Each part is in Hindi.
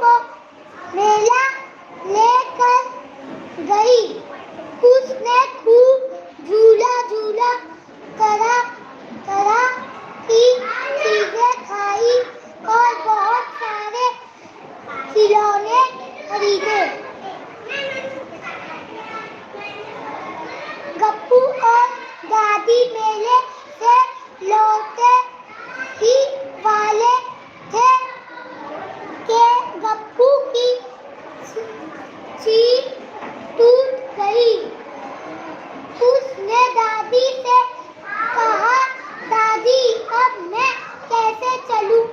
को मेला लेकर गई। उसने खूब झूला झूला, तरह तरह की चीजें खाई और बहुत सारे खिलौने खरीदे। गप्पू और दादी मेले से लौटे ही वाले थे कि गप्पू की चीन टूट गई। उसने दादी से कहा, दादी अब मैं कैसे चलूं?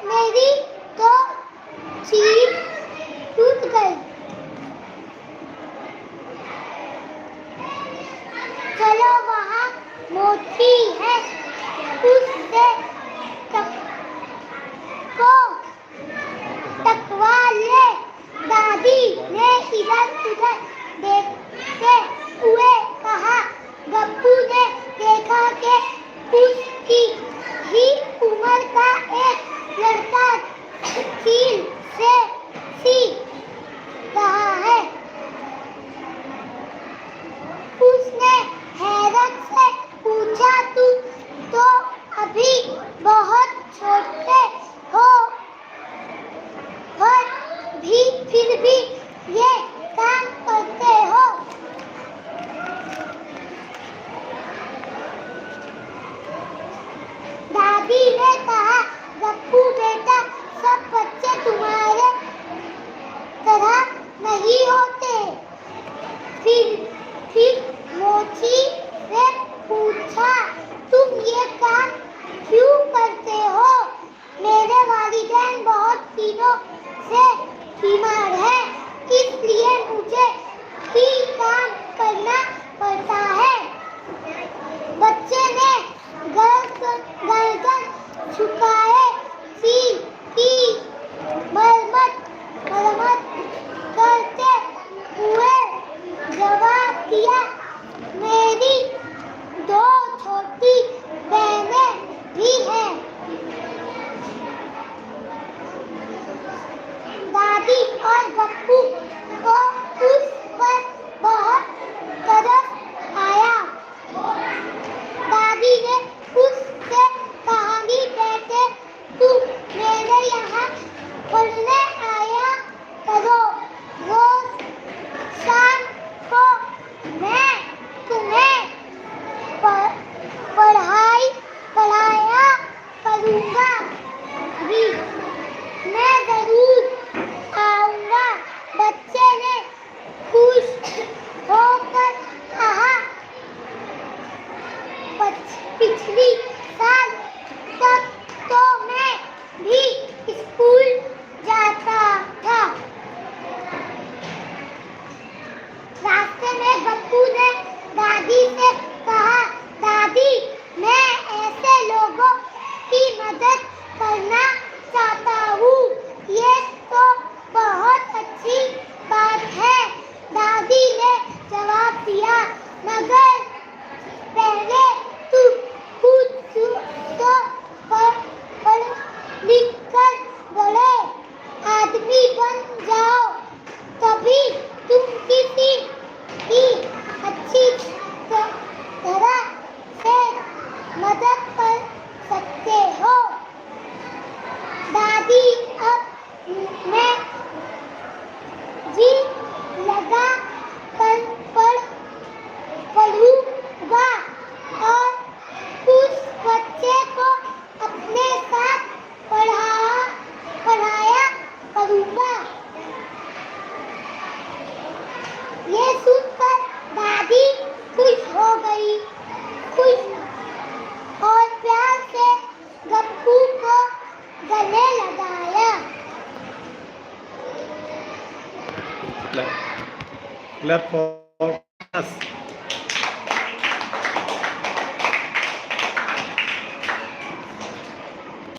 मेरी तो चीन टूट गई। चलो वहाँ मोची है, उससे टकवा ले। दादी ने इधर उधर देखते हुए कहा। गप्पू ने देखा कि उसकी ही उम्र का एक लड़का चील से सीख रहा है। उसने हैरत से पूछा, तुम तो अभी बहुत छोटे हो, और फिर भी ये काम करते हो। दादी ने कहा, गप्पू बेटा, सब बच्चे तुम्हारे तरह नहीं होते। फिर मोची ने पूछा, तुम ये काम क्यों करते हो? मेरे वालिदैन बहुत दिनों से बीमार हैं, इसलिए मुझे ही काम करना पड़ता है। बच्चे ने गर्दन झुकाए चील की मरम्मत करते हुए जवाब दिया, मेरी 2 छोटी बहनें भी हैं। दादी और गप्पू को उस पर बहुत तरस आया। दादी ने उससे कहानी, बेटे तुम मेरे यहाँ पढ़ने आया करो, रोज शाम को मैं तुम्हें पढ़ाया करूँगा भी। मैं जरूर आऊँगा। बच्चे ने खुश होकर कहा, पिछली साल तक तो मैं भी स्कूल जाता था। रास्ते में गप्पू ने दादी से कहा, दादी मैं ऐसे लोगों की मदद करना चाहता हूँ, ये तो बहुत अच्छी बात है। दादी ने जवाब दिया, मगर पहले तुम खुद तो पढ़ लिख कर बड़े आदमी बन जाओ, तभी तुम किसी की अच्छी तरह से मदद कर सकते हो। दादी अब मैं जी लगा कर पढ़ूंगा और उस बच्चे को अपने साथ पढ़ाया करूंगा। ये सुनकर दादी खुश हो गई। और प्यार से गप्पू को गले लगाया। Clap for